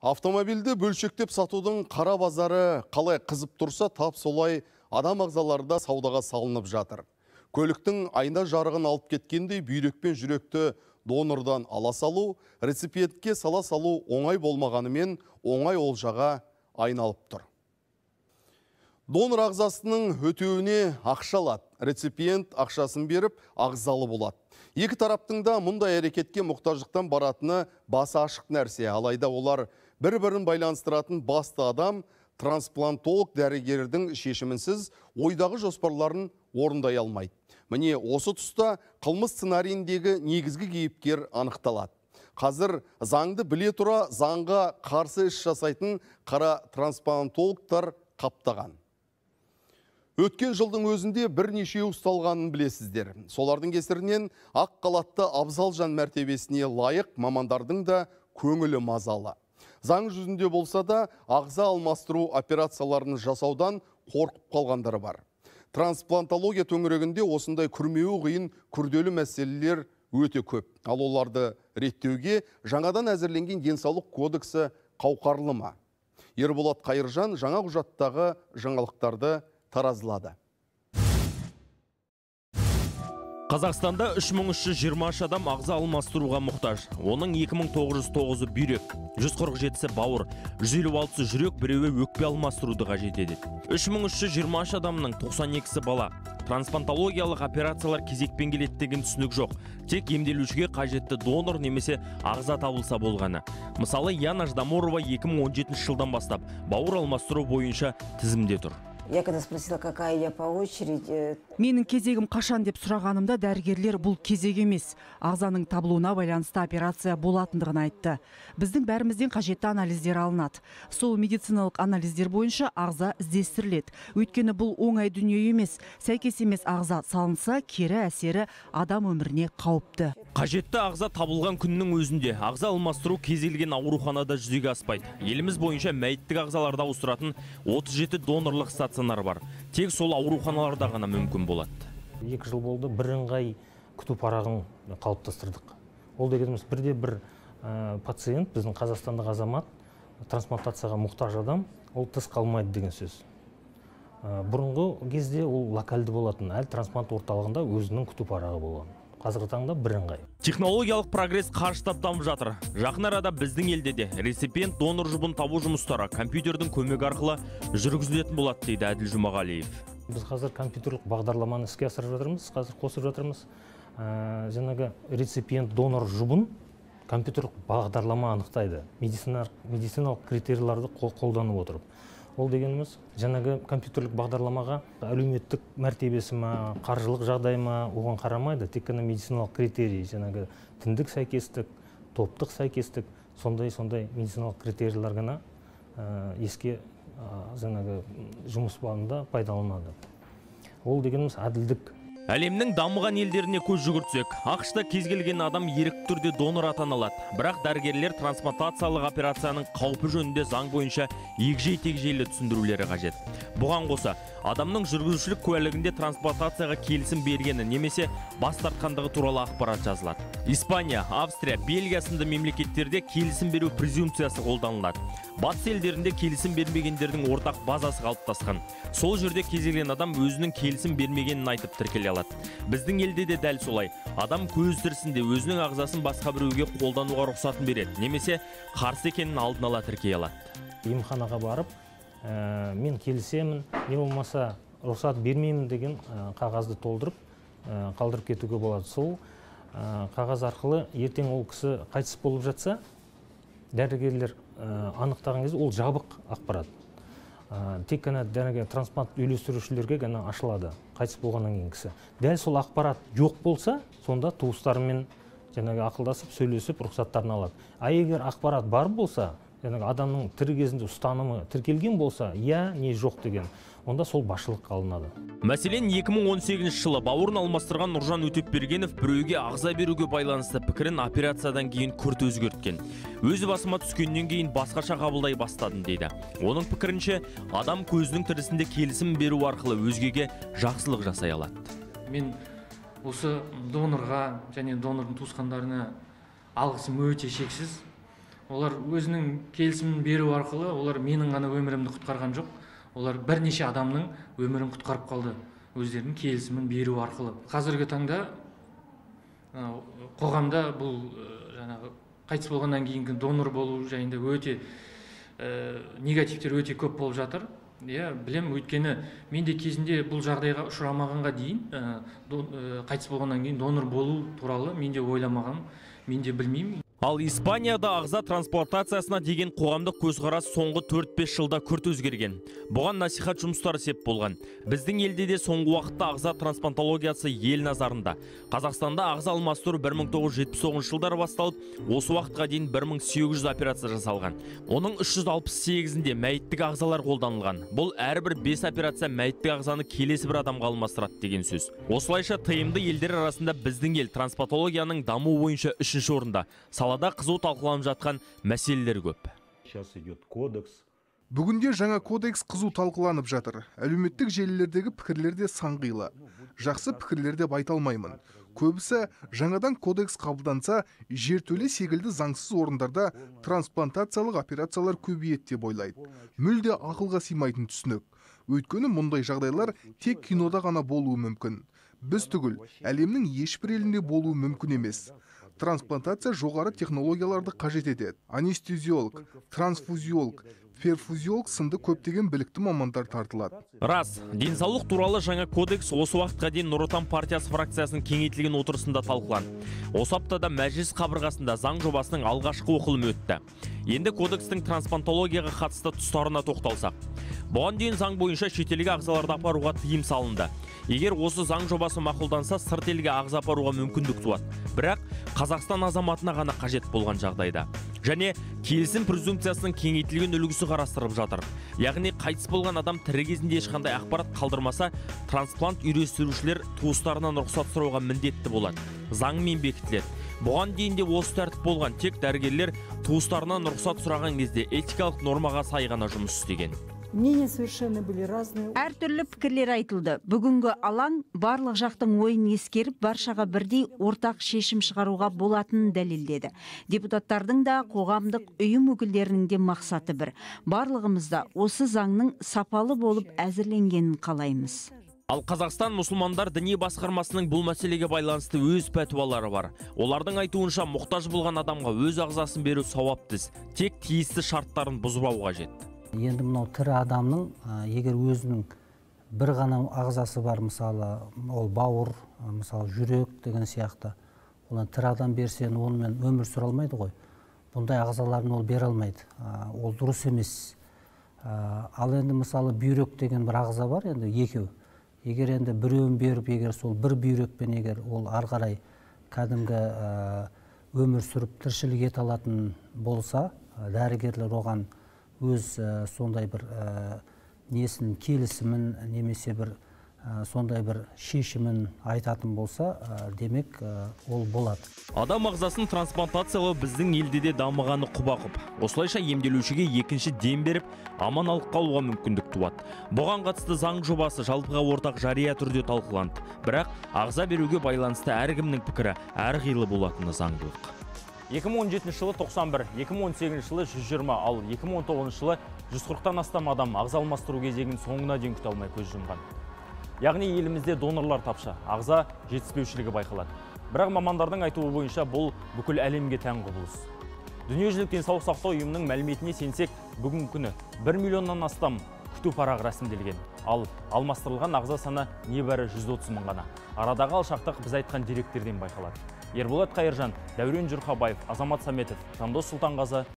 Автомобильді бөлшектеп сатудың қара базары қалай қызып тұрса, тап солай адам ағзалары да саудаға салынып жатыр. Көліктің айна жарығын алып кеткендей бүйрек пен жүректі донордан ала салу, реципиентке сала салу оңай болмағанымен оңай олжаға айналып тұр. Донор ағзасының өтеуіне ақша алады. Реципиент ақшасын беріп, ағзалы болады. Екі тараптың да мұндай әрекетке мұқтаждықтан баратыны басы ашық нәрсе. Алайда олар бір-бірін байланыстыратын басты адам трансплантолог дәрігердің шешімінсіз ойдағы жоспарларын орындай алмайды. Міне осы тұста қылмыс сценарийіндегі негізгі кейіпкер анықталады. Қазір заңды біле тұра заңға қарсы іс жасайтын қара трансплантологтар қаптаған. Өткен жылдың өзінде бірнеше ұсталғанын білесіздер. Солардың кесірінен ақ қалатты абзал жан мәртебесіне лайық мамандардың да көңілі мазалы. Заң жүзінде болса да ағза алмастыру операцияларын жасаудан қорқып қалғандары бар. Трансплантология төңірегінде осындай күрмеуі қиын күрделі мәселелер өте көп. Ал оларды реттеуге жаңадан әзірленген денсаулық кодексі қауқарлы ма? Ерболат Қайыржан жаңа құжаттағы жаңалықтарды таразылады. Қазақстанда 3320 адам ағза алмастыруға мұқтаж. Оның 2909-ы бүйрек, 147-сі бауыр, 156-сы жүрек, біреуі өкпе алмастыруды қажет етеді. 3320 адамның 92-сі бала. Трансплантологиялық операциялар кезекпен келеді деген түсінік жоқ. Тек емделушіге қажетті донор немесе ағза табылса болғаны. Мысалы, Яна Ждаморова 2017 жылдан бастап бауыр алмастыру бойынша тізімде тұр. Я когда спросила, какая я по очереди... Менің кезегім қашан деп сұрағанымда дәрігерлер бұл кезек емес. Ағзаның табылуына байланысты операция болатындығын айтты. Біздің бәрімізден қажетті анализдер алынады. Сол медициналық анализдер бойынша ағза іздестіріледі. Өйткені бұл оңай дүние емес. Сәйкес емес ағза салынса, кері әсері адам өміріне қауіпті. Қажетті ағза табылған күннің өзінде ағза алмастыру кез келген ауруханада жүзеге аспайды. Еліміз бойынша мәйіттік ағзаларда ауыстыратын 37 донорлық стационар бар. Тек сол ауруханаларда ғана мүмкін болады. 2 жыл болды, бірыңғай күту парағын қалыптастырдық. Ол дегеніміз бірде-бір пациент, біздің қазақстандық азамат, трансплантацияға мұқтаж адам, ол тыс қалмайды деген сөз. Бұрынғы кезде ол локальды болатын, әл трансплант орталығында өзінің күту парағы болған. Қазіргі таңда бірыңғай. Технологиялық прогресс қарыштап дамып жатыр. Жақын арада біздің елде де реципиент донор жұбын табу жұмыстары компьютердің көмегі арқылы жүргізілетін болады дейді Әділ Жұмағалиев. Біз қазір компьютерлік бағдарламаны іске асырып жатырмыз, қазір қосып жатырмыз. Жаңағы реципиент донор жұбын компьютерлік бағдарлама анықтайды. Медициналық критерияларды қолданып отырып. Ол дегеніміз, жаңағы компьютерлік бағдарламаға әлеуметтік мәртебесі ма, қаржылық жағдай ма, оған қарамайды. Тек қана медициналық критерий, жаңағы тіндік сәйкестік, топтық сәйкестік, сондай медициналық критериялар ғана еске жаңағы жұмыс барында пайдаланады. Ол дегеніміз әділдік. Әлемнің дамыған елдеріне көз жүгіртсек, ақшта кез келген адам ерікті түрде донор атана алады. Бірақ дәрігерлер трансплантациялық операцияның қаупі жөнінде заң бойынша егжей-тегжейлі түсіндірулері қажет. Бұған қоса, адамның жүргізушілік куәлігінде трансплантацияға келісім бергені немесе бас тартқандығы туралы ақпарат жазылады. Испания, Австрия, Бельгия сынды мемлекеттерде келісім беру презумпциясы қолданылады. Батыс елдерінде келісім бермегендердің ортақ базасы қалыптасқан. Сол жерде кез келген адам өзінің келісім бермегенін айтып тіркеле алады. Біздің елде де дәл солай. Адам көз тірісінде өзінің ағзасын басқа біреуге қолдануға рұқсатын береді, немесе қарсы екенін алдын ала тіркей алады. Емханаға барып, мен келісемін, не болмаса рұқсат бермеймін деген қағазды толтырып, қалдырып кетуге болады. Сол қағаз арқылы ертең ол кісі қайтыс болып жатса, дәрігерлер анықтаған кезде ол жабық ақпарат. Тек қана трансплант үйлестірушілерге ғана ашылады, қайтыс болғаннан кейін кісі. Дәл сол ақпарат жоқ болса, сонда туыстарымен ақылдасып, сөйлесіп, рұқсаттарын алады. А егер ақпарат бар болса, адамның тірі кезінде ұстанымы тіркелген болса, я не жоқ деген, онда сол басшылыққа алынады. Мәселен, 2018 жылы бауырын алмастырған Нұржан Өтепбергенов біреуге ағза беруге байланысты пікірін операциядан кейін күрт өзгерткен. Өзі басыма түскеннен кейін басқаша қабылдай бастадым дейді. Оның пікірінше, адам көзінің тірісінде келісім беру арқылы өзгеге жақсылық жасай алады. Мен осы донорға және донордың туысқандарына алғысым өте шексіз. Олар өзінің келісімін беру арқылы, олар менің ғана өмірімді құтқарған жоқ. Олар бірнеше адамның өмірін құтқарып қалды. Өздерінің келісімін беру арқылы. Қазіргі таңда қоғамда бұл жаңағы қайтыс болғаннан кейінгі донор болу жайында өте негативтер өте көп болып жатыр. Білем, өйткені мен де кезінде бұл жағдайға ұшырамағанға дейін қайтыс болғаннан кейін донор болу туралы мен де ойламағам, мен де білмеймін. Ал Испанияда ағза трансплантациясына деген қоғамдық көзқарас соңғы 4-5 жылда күрт өзгерген. Бұған насихат жұмыстары сеп болған. Біздің елде де соңғы уақытта ағза трансплантологиясы ел назарында. Қазақстанда ағза алмастыру 1979 жылдары басталып, осы уақытқа дейін 1800 операция жасалған. Оның 368-інде мәйіттік ағзалар қолданылған. Бұл әрбір 5 операция мәйіттік ағзаны келесі бір адамға алмастырады деген сөз. Осылайша тыйымды елдер арасында біздің ел трансплантологияның даму бойынша 3-ші орында. Салада қызу талқыланып жатқан мәселелер көп. Бүгінде жаңа кодекс қызу талқыланып жатыр. Әлеуметтік желілердегі пікірлер де сан қилы. Жақсы пікірлер деп айта алмаймын. Көбісі жаңадан кодекс қабылданса, жертөле секілді заңсыз орындарда трансплантациялық операциялар көбейеді деп ойлайды. Мүлде ақылға сыймайтын түсінік. Өйткені мұндай жағдайлар тек кинода ғана болуы мүмкін. Біз түгіл, әлемнің ешбір елінде болуы мүмкін емес. Трансплантация жоғары технологияларды қажет етеді. Анестезиолог, трансфузиолог, перфузиолог сынды көптеген білікті мамандар тартылады. Рас, денсаулық туралы жаңа кодекс осы уақытқа дейін Нұр Отан партиясы фракциясының кеңейтілген отырысында талқыланды. Осы аптада мәжіліс қабырғасында заң жобасының алғашқы оқылымы өтті. Енді кодекстің трансплантологияға қатысты тұстарына тоқталсақ. Бұған дейін заң бойынша шетелге ағзаларды апаруға тыйым салынды. Егер осы заң жобасы мақұлданса, сырт елге ағза апаруға мүмкіндік туады. Бірақ Қазақстан азаматына ғана қажет болған жағдайда. Және келісім презумпциясының кеңейтілген үлгісі қарастырып жатыр. Яғни қайтыс болған адам тірі кезінде ешқандай ақпарат қалдырмаса, трансплант үйлестірушілер туыстарынан рұқсат сұрауға міндетті болады. Заңмен бекітіледі. Бұған дейін де осы тәртіп болған, тек дәрігерлер туыстарынан рұқсат сұраған кезде этикалық нормаға сай ғана жұмыс істеген. Мнения совершенно были разные. Әртүрлі пікірлер айтылды. Бүгінгі алаң барлық жақтың ойын ескеріп, баршаға бірдей ортақ шешім шығаруға болатынын дәлелдеді. Депутаттардың да, қоғамдық ұйым өкілдерінің де мақсаты бір. Барлығымызда осы заңның сапалы болып әзірленгенін қалаймыз. Ал Қазақстан мұсылмандар діни басқармасының бұл мәселеге байланысты өз пәтуалары бар. Олардың айтуынша мұқтаж болған адамға өз ағзасын беру сауапты іс, тек тиісті шарттарын бұзбау қажет. Енді мынау тірі адамның, егер өзінің бір ғана ағзасы бар, мысалы, ол бауыр, мысалы, жүрек деген сияқты, оны тірі адам берсен, онымен өмір сүре алмайды ғой. Бұндай ағзаларын ол бере алмайды. Ол дұрыс емес. Ал енді мысалы бүйрек деген бір ағза бар, енді екеу. Егер енді біреуін беріп, егер сол бір бүйрекпен егер ол ары қарай кәдімгі өмір сүріп тіршілік ете алатын болса, дәрігерлер оған өз сондай бір несін келісімін немесе бір сондай бір шешімін айтатын болса, демек ол болады. Адам ағзасын трансплантациялау біздің елде де дамығаны құба-құп. Осылайша емделушіге екінші дем беріп, аман алып қалуға мүмкіндік туады. Бұған қатысты заң жобасы жалпыға ортақ жария түрде талқыланды. Бірақ ағза беруге байланысты әркімнің пікірі әрқилы болатыны заңдылық. 2017 жылы 91, 2018 жылы 120, ал 2019 жылы 140-тан астам адам ағза алмастыру кезегін соңына дейін күте алмай көз жұмған. Яғни елімізде донорлар тапшы, ағза жетіспеушілігі байқалады. Бірақ мамандардың айтуы бойынша бұл бүкіл әлемге тән құбылыс. Дүниежүзілік денсаулық сақтау ұйымының мәліметіне сенсек, бүгінгі күні 1 миллионнан астам күту парағы рәсімделген. Ал алмастырылған ағза саны небәрі 130 мың ғана. Арадағы алшақтық біз айтқан деректерден байқалады. Ерболат Қайыржан, Дәурен Жүрхабаев, Азамат Саметов, Жандос Сұлтанғазы,